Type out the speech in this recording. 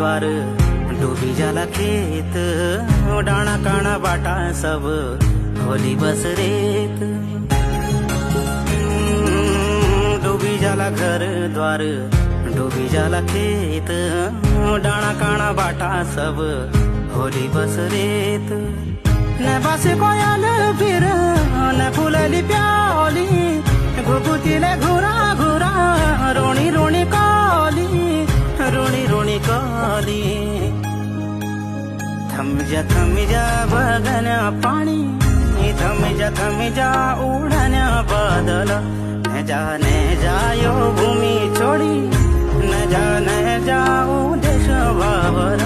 द्वार डूबी जाला खेत, डाना काना बाटा सब होली बस रेत। डूबी जाला घर द्वार डूबी जाला खेत, डाना काना बाटा सब होली बस रेत। न बस कोयल फिर न फुलली प्याली, घुघुतीले घुरा घुरा रोणी रोणी काली, रोणी रोणी काली। थम जा बगन्या पाणी, थम जा उडण्या बादल। न जायो भूमी छोडी, न जाऊ देश वावर।